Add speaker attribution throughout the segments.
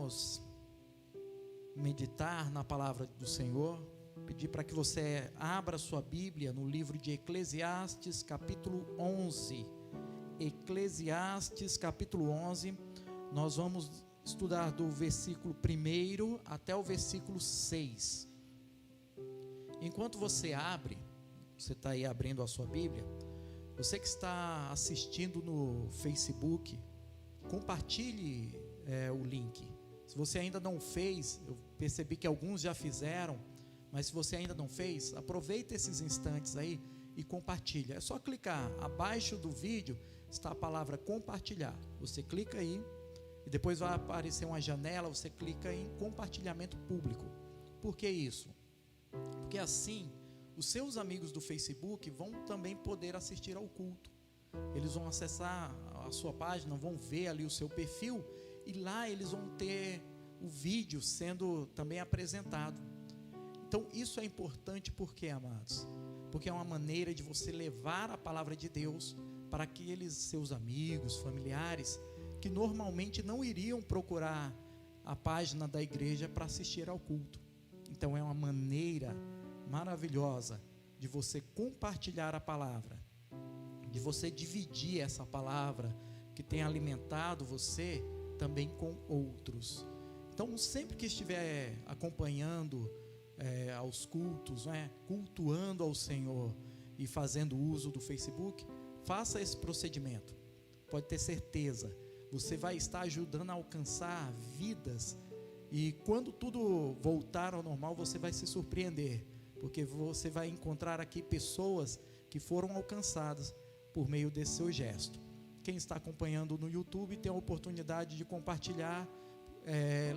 Speaker 1: vamos meditar na palavra do Senhor. Pedir para que você abra sua Bíblia no livro de Eclesiastes, capítulo 11. Eclesiastes, capítulo 11. Nós vamos estudar do versículo 1 até o versículo 6. Enquanto você abre, você está aí abrindo a sua Bíblia, você que está assistindo no Facebook, compartilhe o link. Se você ainda não fez, eu percebi que alguns já fizeram, mas se você ainda não fez, aproveita esses instantes aí e compartilha. É só clicar, abaixo do vídeo está a palavra compartilhar. Você clica aí e depois vai aparecer uma janela, você clica em compartilhamento público. Por que isso? Porque assim, os seus amigos do Facebook vão também poder assistir ao culto. Eles vão acessar a sua página, vão ver ali o seu perfil e lá eles vão ter o vídeo sendo também apresentado. Então isso é importante porque, amados, porque é uma maneira de você levar a palavra de Deus para aqueles seus amigos, familiares, que normalmente não iriam procurar a página da igreja para assistir ao culto. Então é uma maneira maravilhosa de você compartilhar a palavra, de você dividir essa palavra que tem alimentado você também com outros. Então sempre que estiver acompanhando aos cultos, cultuando ao Senhor e fazendo uso do Facebook, faça esse procedimento. Pode ter certeza, você vai estar ajudando a alcançar vidas, e quando tudo voltar ao normal, você vai se surpreender, porque você vai encontrar aqui pessoas que foram alcançadas por meio desse seu gesto. Quem está acompanhando no YouTube tem a oportunidade de compartilhar,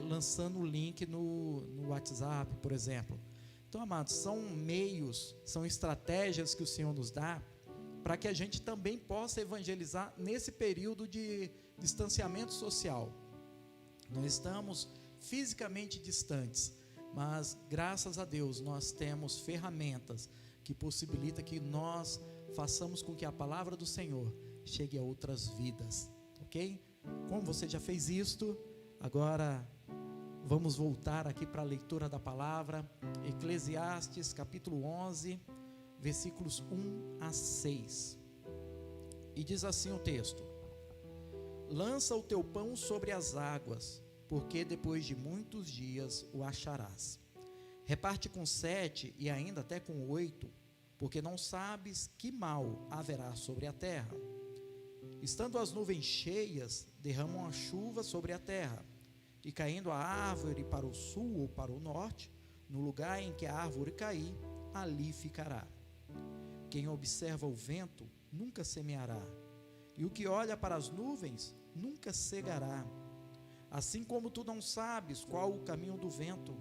Speaker 1: lançando o link no WhatsApp, por exemplo. Então, amados, são meios, são estratégias que o Senhor nos dá para que a gente também possa evangelizar nesse período de distanciamento social. Nós estamos fisicamente distantes, mas graças a Deus nós temos ferramentas que possibilitam que nós façamos com que a palavra do Senhor chegue a outras vidas, ok? Como você já fez isto, agora vamos voltar aqui para a leitura da palavra. Eclesiastes capítulo 11, versículos 1 a 6. E diz assim o texto: lança o teu pão sobre as águas, porque depois de muitos dias o acharás. Reparte com 7 e ainda até com 8, porque não sabes que mal haverá sobre a terra. Estando as nuvens cheias, derramam a chuva sobre a terra, e caindo a árvore para o sul ou para o norte, no lugar em que a árvore cair, ali ficará. Quem observa o vento nunca semeará, e o que olha para as nuvens nunca cegará. Assim como tu não sabes qual o caminho do vento,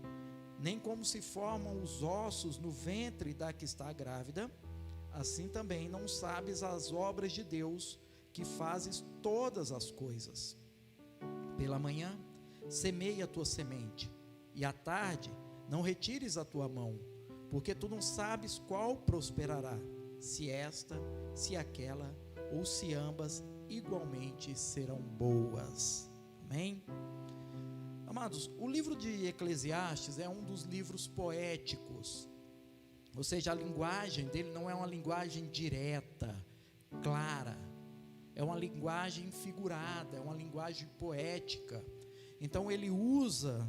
Speaker 1: nem como se formam os ossos no ventre da que está grávida, assim também não sabes as obras de Deus, que fazes todas as coisas. Pela manhã semeia a tua semente, e à tarde não retires a tua mão, porque tu não sabes qual prosperará, se esta, se aquela, ou se ambas igualmente serão boas. Amém? Amados, o livro de Eclesiastes é um dos livros poéticos, ou seja, a linguagem dele não é uma linguagem direta, clara, é uma linguagem figurada, é uma linguagem poética. Então ele usa,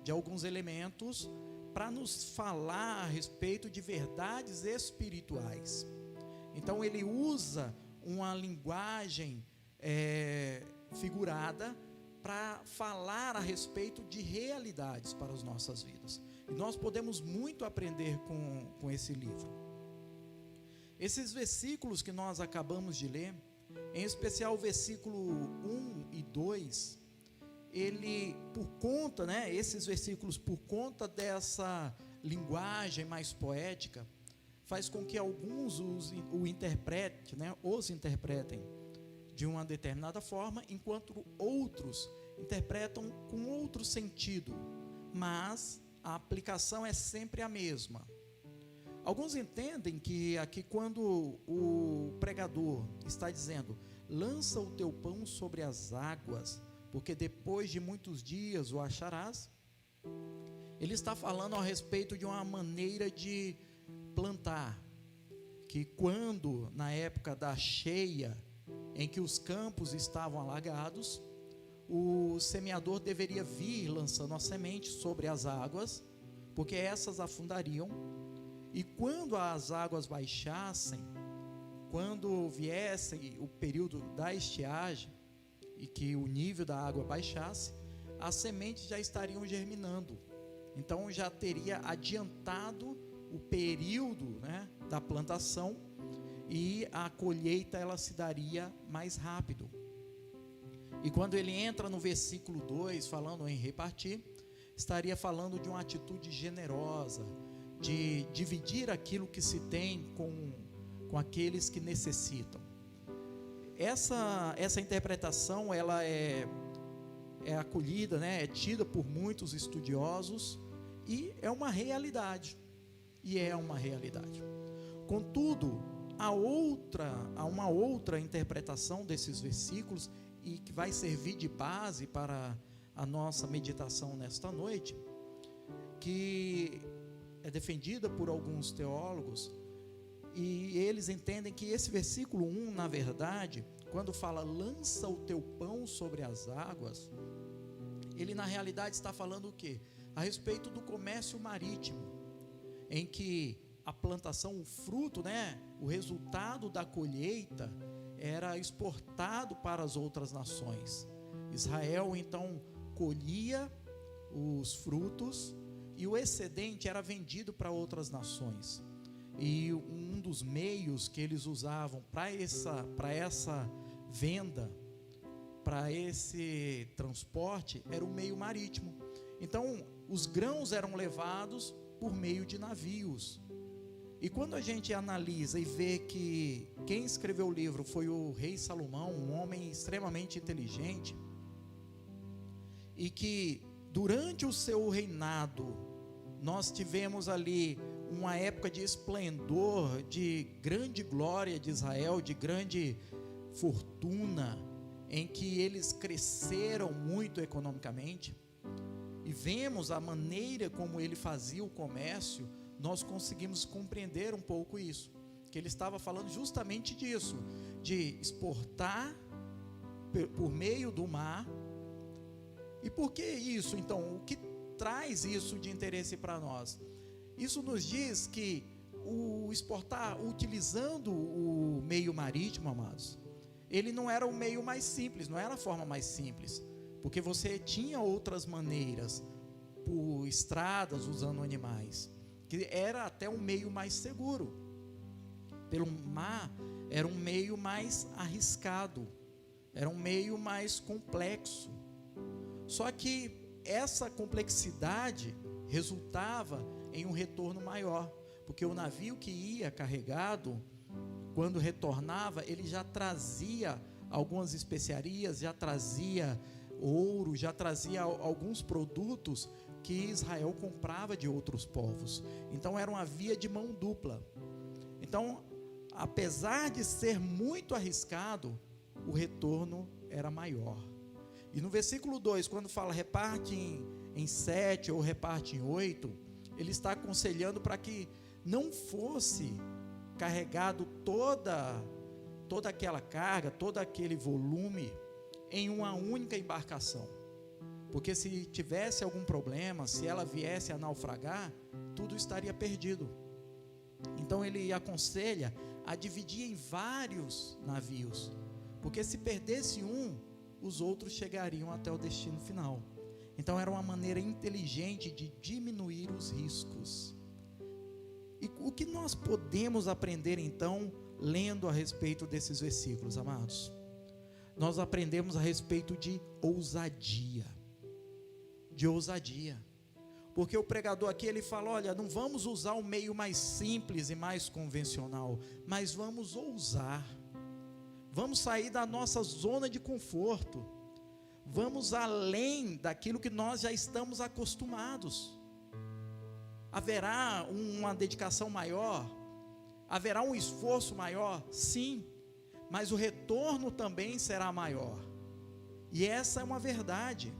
Speaker 1: de alguns elementos para nos falar a respeito de verdades espirituais. Então ele usa uma linguagem figurada para falar a respeito de realidades para as nossas vidas. E nós podemos muito aprender com esse livro. Esses versículos que nós acabamos de ler, em especial o versículo 1 e 2, ele, por conta, esses versículos, por conta dessa linguagem mais poética, faz com que alguns os interpretem de uma determinada forma, enquanto outros interpretam com outro sentido, mas a aplicação é sempre a mesma. Alguns entendem que aqui, quando o pregador está dizendo, lança o teu pão sobre as águas, porque depois de muitos dias o acharás. Ele está falando a respeito de uma maneira de plantar, que quando, na época da cheia, em que os campos estavam alagados, o semeador deveria vir lançando a semente sobre as águas, porque essas afundariam, e quando as águas baixassem, quando viesse o período da estiagem, e que o nível da água baixasse, as sementes já estariam germinando. Então já teria adiantado o período, né, da plantação, e a colheita ela se daria mais rápido. E quando ele entra no versículo 2, falando em repartir, estaria falando de uma atitude generosa, de dividir aquilo que se tem com aqueles que necessitam. Essa interpretação ela é acolhida, né, é tida por muitos estudiosos, e é uma realidade. Contudo, há uma outra interpretação desses versículos, e que vai servir de base para a nossa meditação nesta noite, que é defendida por alguns teólogos, e eles entendem que esse versículo 1, na verdade, quando fala lança o teu pão sobre as águas, ele na realidade está falando o quê? A respeito do comércio marítimo, em que a plantação, o fruto, né, o resultado da colheita era exportado para as outras nações. Israel então colhia os frutos e o excedente era vendido para outras nações. E um dos meios que eles usavam para essa venda, para esse transporte, era o meio marítimo. Então os grãos eram levados por meio de navios. E quando a gente analisa e vê que quem escreveu o livro foi o rei Salomão, um homem extremamente inteligente, e que durante o seu reinado nós tivemos ali uma época de esplendor, de grande glória de Israel, de grande fortuna, em que eles cresceram muito economicamente, e vemos a maneira como ele fazia o comércio, nós conseguimos compreender um pouco isso, que ele estava falando justamente disso, de exportar por meio do mar. E por que isso então? O que traz isso de interesse para nós? Isso nos diz que o exportar utilizando o meio marítimo, amados, ele não era o meio mais simples, não era a forma mais simples, porque você tinha outras maneiras, por estradas, usando animais, que era até um meio mais seguro. Pelo mar era um meio mais arriscado, era um meio mais complexo. Só que essa complexidade resultava em um retorno maior, porque o navio que ia carregado, quando retornava, ele já trazia algumas especiarias, já trazia ouro, já trazia alguns produtos que Israel comprava de outros povos. Então era uma via de mão dupla. Então, apesar de ser muito arriscado, o retorno era maior. E no versículo 2, quando fala reparte em 7 ou reparte em 8, ele está aconselhando para que não fosse carregado toda aquela carga, todo aquele volume em uma única embarcação, porque se tivesse algum problema, se ela viesse a naufragar, tudo estaria perdido. Então ele aconselha a dividir em vários navios, porque se perdesse um, os outros chegariam até o destino final. Então era uma maneira inteligente de diminuir os riscos. E o que nós podemos aprender então, lendo a respeito desses versículos, amados? Nós aprendemos a respeito de ousadia. Porque o pregador aqui, ele fala, olha, não vamos usar o meio mais simples e mais convencional, mas vamos ousar. Vamos sair da nossa zona de conforto. Vamos além daquilo que nós já estamos acostumados. Haverá uma dedicação maior? Haverá um esforço maior? Sim, mas o retorno também será maior. E essa é uma verdade.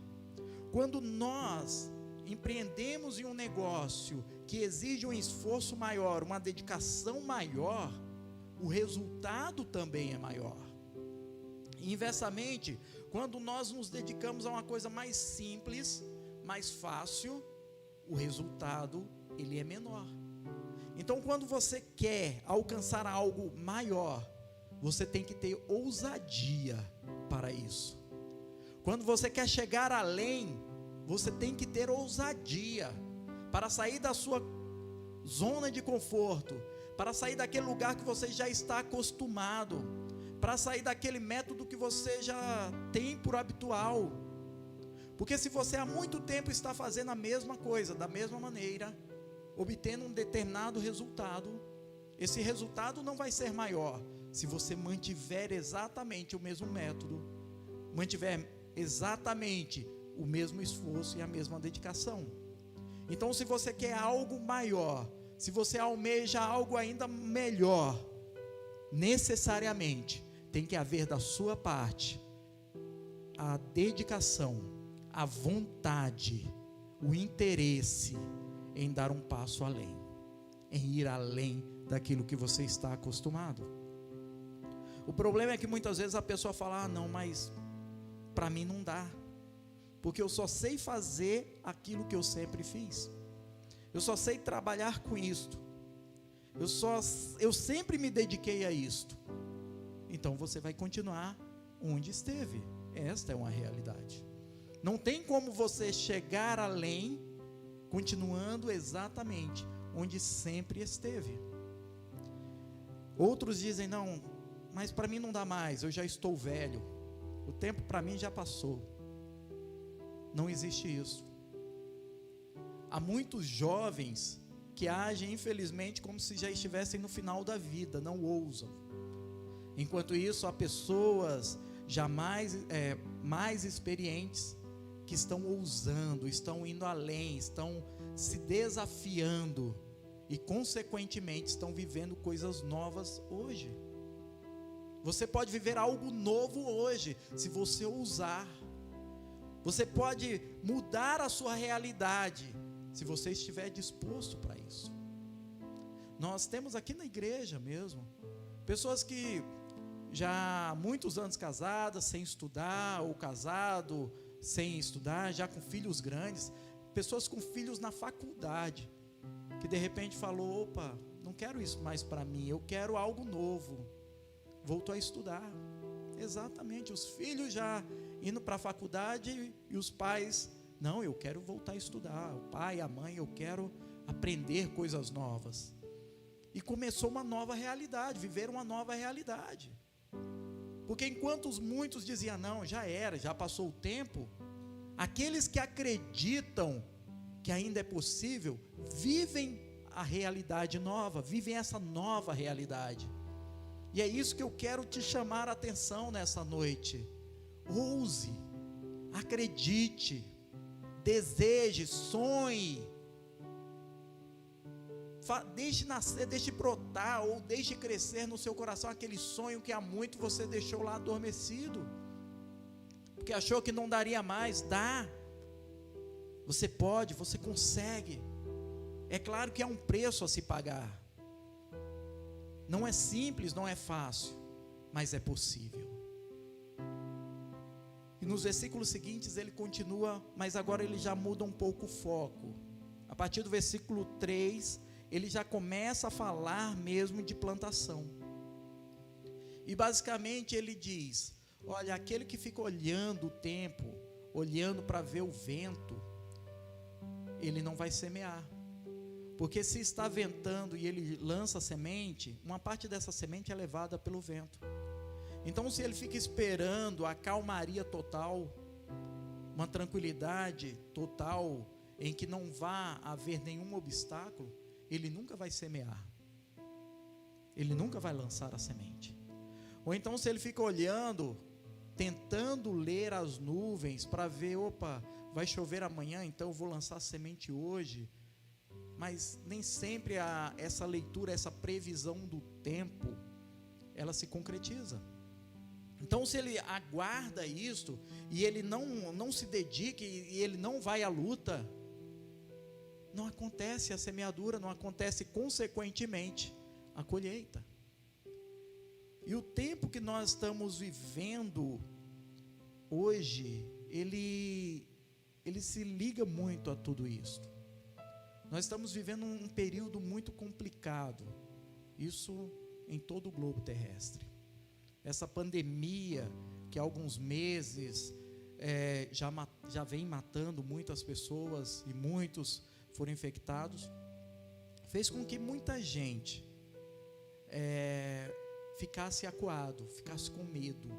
Speaker 1: Quando nós empreendemos em um negócio que exige um esforço maior, uma dedicação maior, o resultado também é maior. E inversamente, quando nós nos dedicamos a uma coisa mais simples, mais fácil, o resultado ele é menor. Então, quando você quer alcançar algo maior, você tem que ter ousadia para isso. Quando você quer chegar além, você tem que ter ousadia para sair da sua zona de conforto, para sair daquele lugar que você já está acostumado, para sair daquele método que você já tem por habitual. Porque se você há muito tempo está fazendo a mesma coisa, da mesma maneira, obtendo um determinado resultado, esse resultado não vai ser maior se você mantiver exatamente o mesmo método, mantiver exatamente o mesmo esforço e a mesma dedicação. Então, se você quer algo maior, se você almeja algo ainda melhor, necessariamente tem que haver da sua parte a dedicação, a vontade, o interesse em dar um passo além, em ir além daquilo que você está acostumado. O problema é que muitas vezes a pessoa fala: não, mas para mim não dá, porque eu só sei fazer aquilo que eu sempre fiz, eu só sei trabalhar com isto, eu sempre me dediquei a isto. Então você vai continuar onde esteve. Esta é uma realidade. Não tem como você chegar além continuando exatamente onde sempre esteve. Outros dizem: não, mas para mim não dá mais, eu já estou velho, o tempo para mim já passou. Não existe isso. Há muitos jovens que agem infelizmente como se já estivessem no final da vida, não ousam. Enquanto isso, há pessoas já mais experientes que estão ousando, estão indo além, estão se desafiando e consequentemente estão vivendo coisas novas hoje. Você pode viver algo novo hoje, se você ousar. Você pode mudar a sua realidade, se você estiver disposto para isso. Nós temos aqui na igreja mesmo, pessoas que já há muitos anos casadas, sem estudar, ou casado, sem estudar, já com filhos grandes, pessoas com filhos na faculdade, que de repente falou: opa, não quero isso mais para mim, eu quero algo novo. Voltou a estudar. Exatamente, os filhos já indo para a faculdade e os pais: não, eu quero voltar a estudar. O pai, a mãe: eu quero aprender coisas novas. E começou uma nova realidade, viver uma nova realidade. Porque enquanto muitos diziam: não, já era, já passou o tempo, aqueles que acreditam que ainda é possível, vivem a realidade nova, vivem essa nova realidade. E é isso que eu quero te chamar a atenção nessa noite. Ouse, acredite, deseje, sonhe, deixe nascer, deixe brotar ou deixe crescer no seu coração aquele sonho que há muito você deixou lá adormecido, porque achou que não daria mais. Dá, você pode, você consegue. É claro que há um preço a se pagar, não é simples, não é fácil, mas é possível. E nos versículos seguintes ele continua, mas agora ele já muda um pouco o foco. A partir do versículo 3, ele já começa a falar mesmo de plantação. E basicamente ele diz: olha, aquele que fica olhando o tempo, olhando para ver o vento, ele não vai semear. Porque se está ventando e ele lança a semente, uma parte dessa semente é levada pelo vento. Então, se ele fica esperando a calmaria total, uma tranquilidade total, em que não vá haver nenhum obstáculo, ele nunca vai semear, ele nunca vai lançar a semente. Ou então, se ele fica olhando, tentando ler as nuvens para ver: opa, vai chover amanhã, então eu vou lançar a semente hoje. Mas nem sempre essa leitura, essa previsão do tempo, ela se concretiza. Então, se ele aguarda isto, e ele não se dedica, e ele não vai à luta, não acontece a semeadura, não acontece consequentemente a colheita. E o tempo que nós estamos vivendo hoje, ele se liga muito a tudo isso. Nós estamos vivendo um período muito complicado, isso em todo o globo terrestre. Essa pandemia, que há alguns meses já vem matando muitas pessoas, e muitos foram infectados, fez com que muita gente ficasse acuado, ficasse com medo.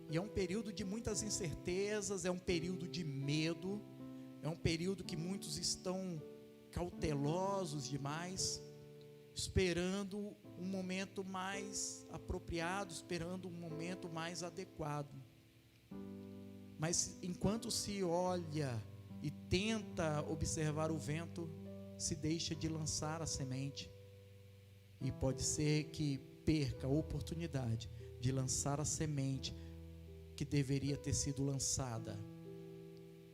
Speaker 1: E é um período de muitas incertezas, é um período de medo, é um período que muitos estão cautelosos demais, esperando um momento mais apropriado, esperando um momento mais adequado. Mas enquanto se olha e tenta observar o vento, se deixa de lançar a semente, e pode ser que perca a oportunidade de lançar a semente que deveria ter sido lançada.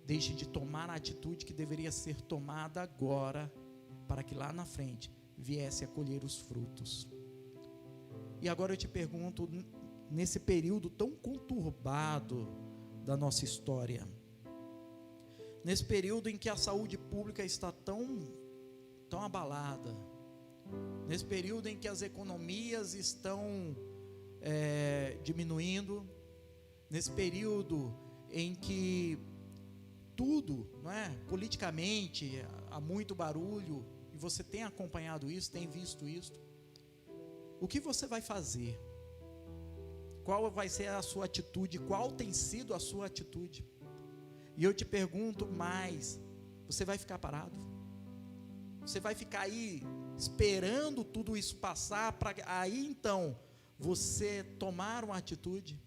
Speaker 1: Deixe de tomar a atitude que deveria ser tomada agora, para que lá na frente viesse a colher os frutos. E agora eu te pergunto, nesse período tão conturbado da nossa história, nesse período em que a saúde pública está tão abalada, nesse período em que as economias estão diminuindo, nesse período em que tudo, não é? Politicamente há muito barulho, e você tem acompanhado isso, tem visto isso, o que você vai fazer? Qual vai ser a sua atitude? Qual tem sido a sua atitude? E eu te pergunto mais, você vai ficar parado? Você vai ficar aí esperando tudo isso passar, para aí então você tomar uma atitude?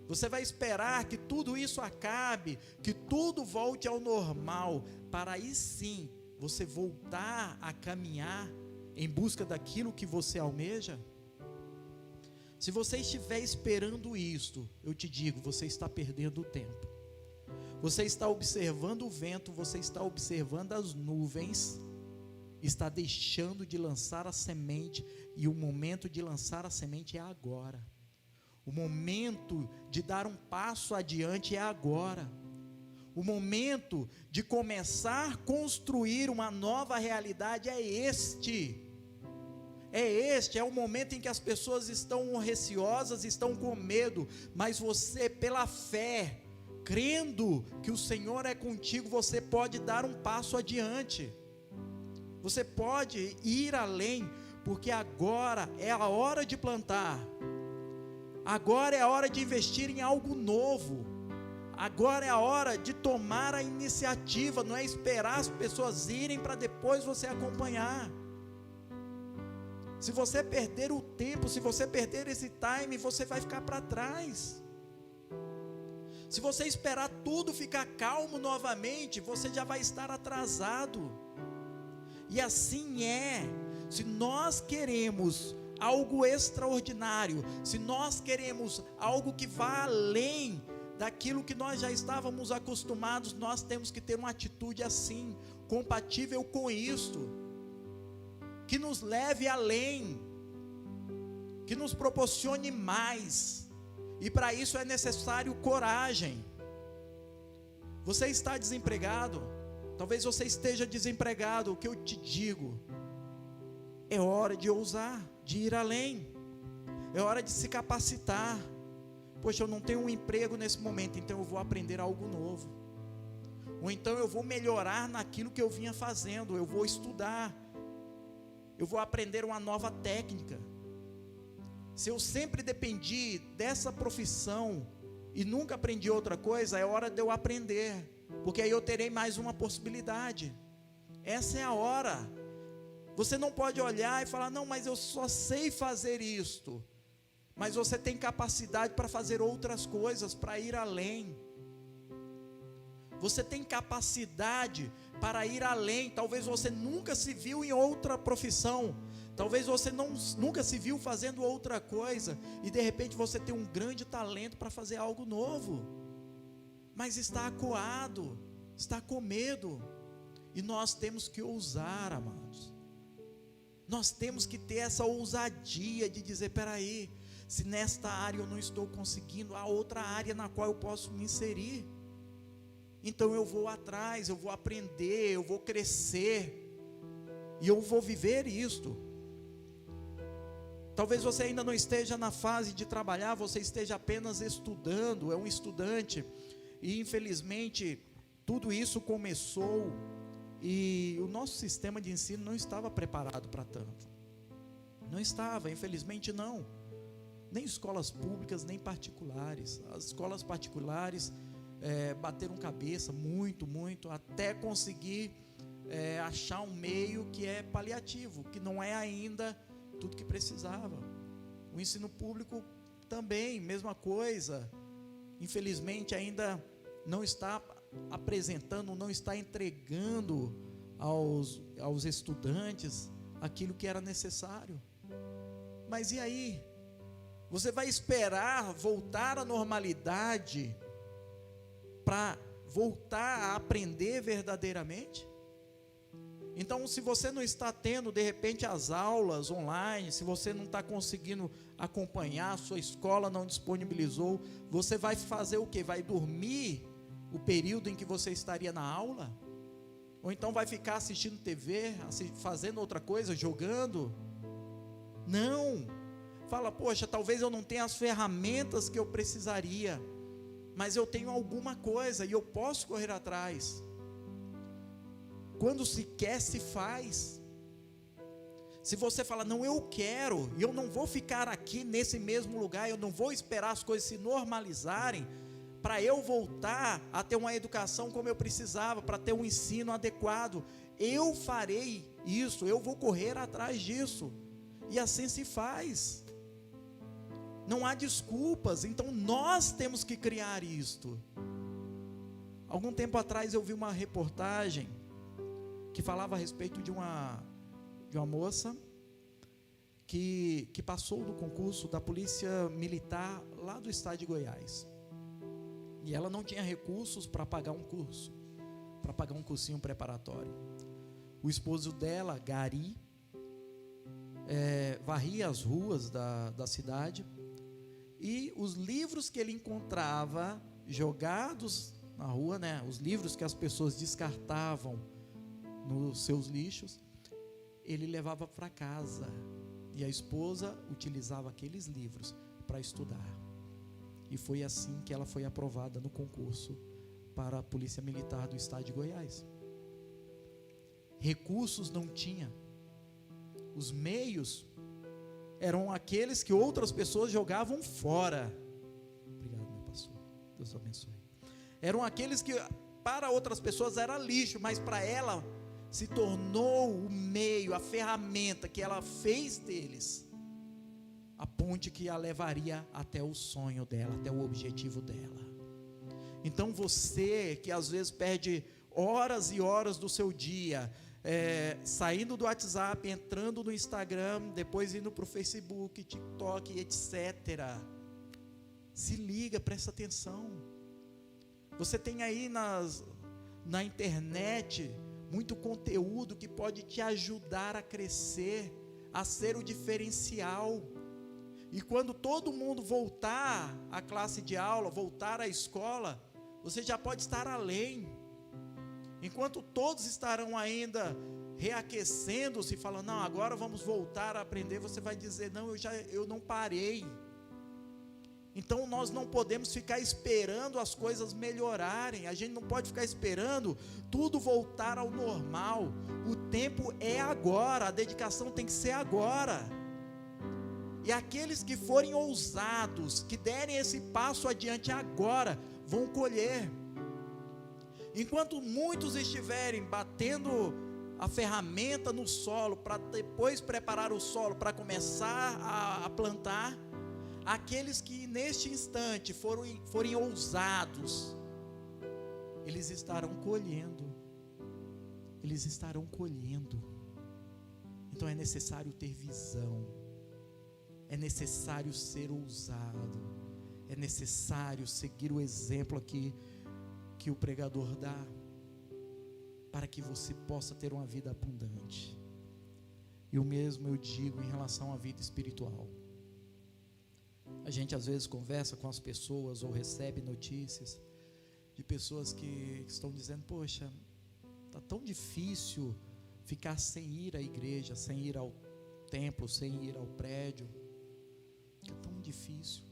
Speaker 1: Você vai esperar que tudo isso acabe, que tudo volte ao normal, para aí sim você voltar a caminhar em busca daquilo que você almeja? Se você estiver esperando isto, eu te digo, você está perdendo o tempo. Você está observando o vento, você está observando as nuvens, está deixando de lançar a semente, e o momento de lançar a semente é agora. O momento de dar um passo adiante é agora. O momento de começar a construir uma nova realidade é este. É o momento em que as pessoas estão receosas, estão com medo, mas você, pela fé, crendo que o Senhor é contigo, você pode dar um passo adiante. Você pode ir além, porque agora é a hora de plantar. Agora é a hora de investir em algo novo. Agora é a hora de tomar a iniciativa, não é esperar as pessoas irem para depois você acompanhar. Se você perder o tempo, se você perder esse time, você vai ficar para trás. Se você esperar tudo ficar calmo novamente, você já vai estar atrasado. E assim se nós queremos algo extraordinário, se nós queremos algo que vá além daquilo que nós já estávamos acostumados, nós temos que ter uma atitude assim, compatível com isto, que nos leve além, que nos proporcione mais, e para isso é necessário coragem. Você está desempregado, talvez você esteja desempregado, o que eu te digo, é hora de ousar, de ir além, é hora de se capacitar. Poxa, eu não tenho um emprego nesse momento, então eu vou aprender algo novo, ou então eu vou melhorar naquilo que eu vinha fazendo, eu vou estudar, eu vou aprender uma nova técnica. Se eu sempre dependi dessa profissão e nunca aprendi outra coisa, é hora de eu aprender, porque aí eu terei mais uma possibilidade. Essa é a hora. Você não pode olhar e falar, não, mas eu só sei fazer isto. Mas você tem capacidade para fazer outras coisas, para ir além. Você tem capacidade para ir além. Talvez você nunca se viu em outra profissão, Talvez você nunca se viu fazendo outra coisa, e de repente você tem um grande talento para fazer algo novo, mas está acuado, está com medo. E nós temos que ousar, amados. Nós temos que ter essa ousadia de dizer: peraí, se nesta área eu não estou conseguindo, há outra área na qual eu posso me inserir. Então eu vou atrás, eu vou aprender, eu vou crescer, e eu vou viver isto. Talvez você ainda não esteja na fase de trabalhar, você esteja apenas estudando, é um estudante, e infelizmente tudo isso começou, e o nosso sistema de ensino não estava preparado para tanto. Não estava, infelizmente não. Nem escolas públicas, nem particulares. As escolas particulares bateram cabeça muito, até conseguir achar um meio que é paliativo, que não é ainda tudo que precisava. O ensino público também, mesma coisa. Infelizmente ainda não está apresentando, não está entregando aos estudantes aquilo que era necessário. Mas e aí? Você vai esperar voltar à normalidade para voltar a aprender verdadeiramente? Então, se você não está tendo de repente as aulas online, se você não está conseguindo acompanhar, sua escola não disponibilizou, você vai fazer o quê? Vai dormir o período em que você estaria na aula? Ou então vai ficar assistindo TV, fazendo outra coisa, jogando? Não. Fala: poxa, talvez eu não tenha as ferramentas que eu precisaria, mas eu tenho alguma coisa e eu posso correr atrás. Quando se quer, se faz. Se você fala: não, eu quero, e eu não vou ficar aqui nesse mesmo lugar, eu não vou esperar as coisas se normalizarem, para eu voltar a ter uma educação como eu precisava, para ter um ensino adequado, eu farei isso, eu vou correr atrás disso, e assim se faz. Não há desculpas, então nós temos que criar isto. Algum tempo atrás eu vi uma reportagem que falava a respeito de uma moça que passou do concurso da Polícia Militar lá do estado de Goiás, e ela não tinha recursos para pagar um curso, para pagar um cursinho preparatório. O esposo dela, Gari, varria as ruas da cidade, e os livros que ele encontrava jogados na rua, os livros que as pessoas descartavam nos seus lixos, ele levava para casa, e a esposa utilizava aqueles livros para estudar. E foi assim que ela foi aprovada no concurso para a Polícia Militar do estado de Goiás. Recursos não tinha, os meios eram aqueles que outras pessoas jogavam fora. Obrigado, meu pastor, Deus abençoe. Eram aqueles que para outras pessoas era lixo, mas para ela se tornou o meio, a ferramenta que ela fez deles, a ponte que a levaria até o sonho dela, até o objetivo dela. Então você que às vezes perde horas e horas do seu dia, saindo do WhatsApp, entrando no Instagram, depois indo para o Facebook, TikTok, etc. Se liga, presta atenção. Você tem aí na internet muito conteúdo que pode te ajudar a crescer, a ser o diferencial. E quando todo mundo voltar à classe de aula, voltar à escola, você já pode estar além. Enquanto todos estarão ainda reaquecendo-se, falando: não, agora vamos voltar a aprender, você vai dizer: não, eu não parei. Então nós não podemos ficar esperando as coisas melhorarem, a gente não pode ficar esperando tudo voltar ao normal. O tempo é agora, a dedicação tem que ser agora. E aqueles que forem ousados, que derem esse passo adiante agora, vão colher. Enquanto muitos estiverem batendo a ferramenta no solo, para depois preparar o solo para começar a plantar, aqueles que neste instante forem ousados, eles estarão colhendo. Eles estarão colhendo. Então é necessário ter visão, é necessário ser ousado, é necessário seguir o exemplo aqui que o pregador dá, para que você possa ter uma vida abundante. E o mesmo eu digo em relação à vida espiritual. A gente às vezes conversa com as pessoas ou recebe notícias de pessoas que estão dizendo: poxa, está tão difícil ficar sem ir à igreja, sem ir ao templo, sem ir ao prédio. É tão difícil.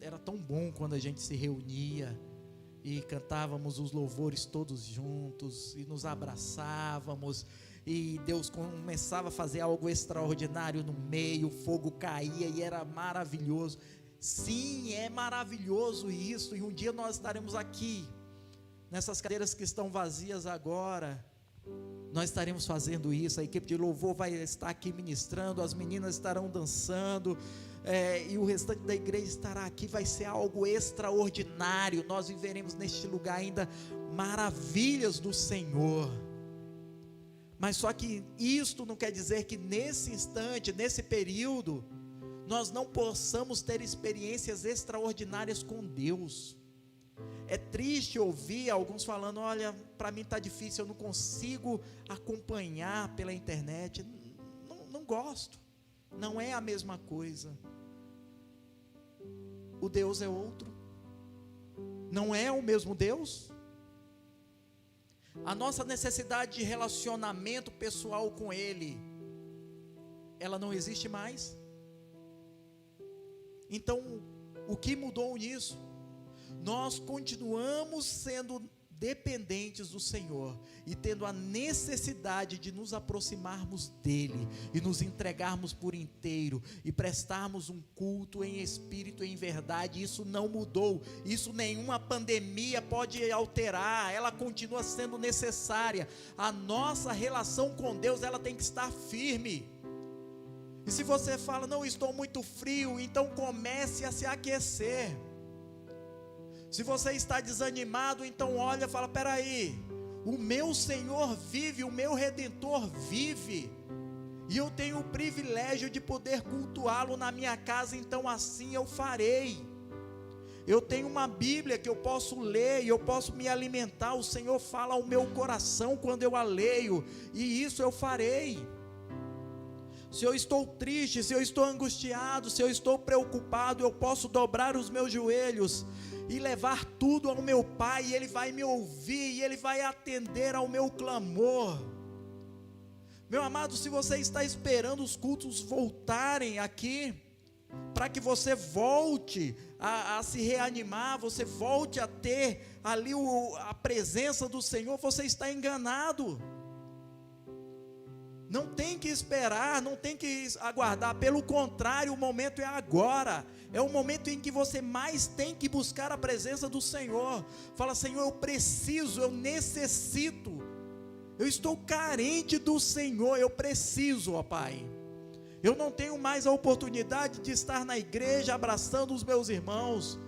Speaker 1: Era tão bom quando a gente se reunia e cantávamos os louvores todos juntos e nos abraçávamos, e Deus começava a fazer algo extraordinário no meio, o fogo caía e era maravilhoso. Sim, é maravilhoso isso, e um dia nós estaremos aqui, nessas cadeiras que estão vazias agora, nós estaremos fazendo isso, a equipe de louvor vai estar aqui ministrando, as meninas estarão dançando, e o restante da igreja estará aqui, vai ser algo extraordinário, nós viveremos neste lugar ainda maravilhas do Senhor. Mas só que isto não quer dizer que nesse instante, nesse período, nós não possamos ter experiências extraordinárias com Deus. É triste ouvir alguns falando: olha, para mim está difícil, eu não consigo acompanhar pela internet. Não gosto, não é a mesma coisa. O Deus é outro, não é o mesmo Deus. A nossa necessidade de relacionamento pessoal com Ele, ela não existe mais. Então, o que mudou nisso? Nós continuamos sendo dependentes do Senhor e tendo a necessidade de nos aproximarmos dEle e nos entregarmos por inteiro e prestarmos um culto em espírito e em verdade. Isso não mudou, isso nenhuma pandemia pode alterar, ela continua sendo necessária. A nossa relação com Deus, ela tem que estar firme. E se você fala: não, estou muito frio, então comece a se aquecer. Se você está desanimado, então olha e fala: peraí, o meu Senhor vive, o meu Redentor vive, e eu tenho o privilégio de poder cultuá-lo na minha casa, então assim eu farei. Eu tenho uma Bíblia que eu posso ler e eu posso me alimentar, o Senhor fala ao meu coração quando eu a leio, e isso eu farei. Se eu estou triste, se eu estou angustiado, se eu estou preocupado, eu posso dobrar os meus joelhos e levar tudo ao meu Pai, e Ele vai me ouvir, e Ele vai atender ao meu clamor. Meu amado, se você está esperando os cultos voltarem aqui, para que você volte a se reanimar, você volte a ter ali a presença do Senhor, você está enganado. Não tem que esperar, não tem que aguardar, pelo contrário, o momento é agora, é o momento em que você mais tem que buscar a presença do Senhor. Fala: Senhor, eu preciso, eu necessito, eu estou carente do Senhor, eu preciso, ó Pai. Eu não tenho mais a oportunidade de estar na igreja abraçando os meus irmãos,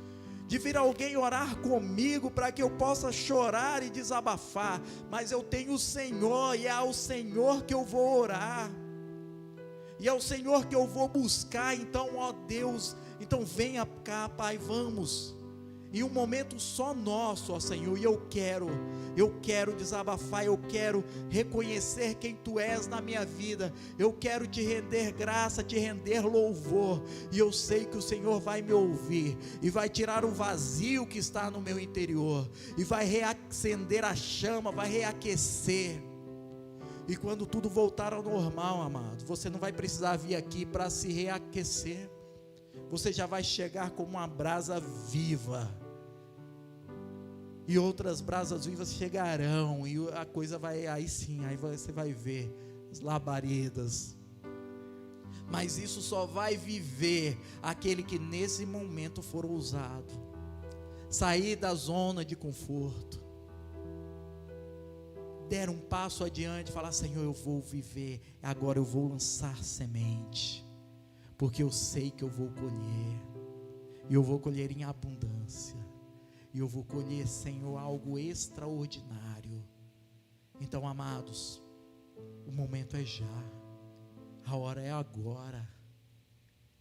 Speaker 1: de vir alguém orar comigo para que eu possa chorar e desabafar, mas eu tenho o Senhor, e é ao Senhor que eu vou orar, e é o Senhor que eu vou buscar. Então, ó Deus, então venha cá, Pai, vamos, em um momento só nosso, ó Senhor, e eu quero desabafar, eu quero reconhecer quem Tu és na minha vida, eu quero Te render graça, Te render louvor, e eu sei que o Senhor vai me ouvir, e vai tirar o vazio que está no meu interior, e vai reacender a chama, vai reaquecer, e quando tudo voltar ao normal, amado, você não vai precisar vir aqui para se reaquecer, você já vai chegar como uma brasa viva, e outras brasas vivas chegarão, e a coisa vai, aí sim, aí você vai ver as labaredas, mas isso só vai viver aquele que nesse momento for ousado, sair da zona de conforto, der um passo adiante, falar: Senhor, eu vou viver, agora eu vou lançar semente, porque eu sei que eu vou colher, e eu vou colher em abundância, e eu vou colher, Senhor, algo extraordinário. Então, amados, o momento é já. A hora é agora.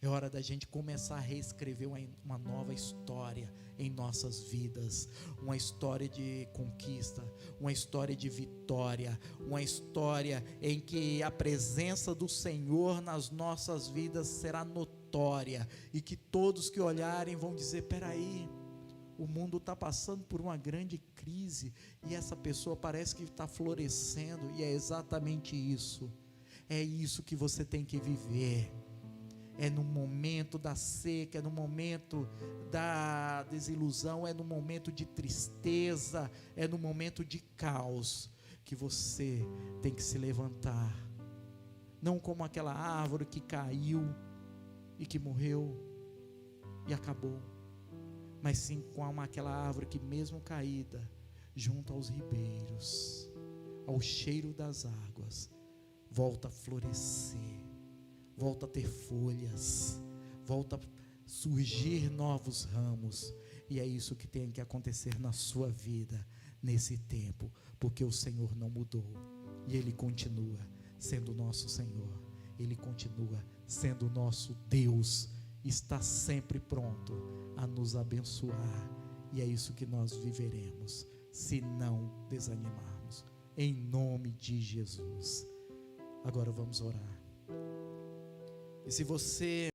Speaker 1: É hora da gente começar a reescrever uma nova história em nossas vidas. Uma história de conquista, uma história de vitória, uma história em que a presença do Senhor nas nossas vidas será notória, e que todos que olharem vão dizer: peraí, o mundo está passando por uma grande crise, e essa pessoa parece que está florescendo. E é exatamente isso. É isso que você tem que viver. É no momento da seca, é no momento da desilusão, é no momento de tristeza, é no momento de caos, que você tem que se levantar. Não como aquela árvore que caiu e que morreu e acabou, mas sim como aquela árvore que, mesmo caída, junto aos ribeiros, ao cheiro das águas, volta a florescer, volta a ter folhas, volta a surgir novos ramos. E é isso que tem que acontecer na sua vida nesse tempo, porque o Senhor não mudou, e Ele continua sendo nosso Senhor, Ele continua sendo nosso Deus, está sempre pronto a nos abençoar. E é isso que nós viveremos, se não desanimarmos, em nome de Jesus. Agora vamos orar. E se você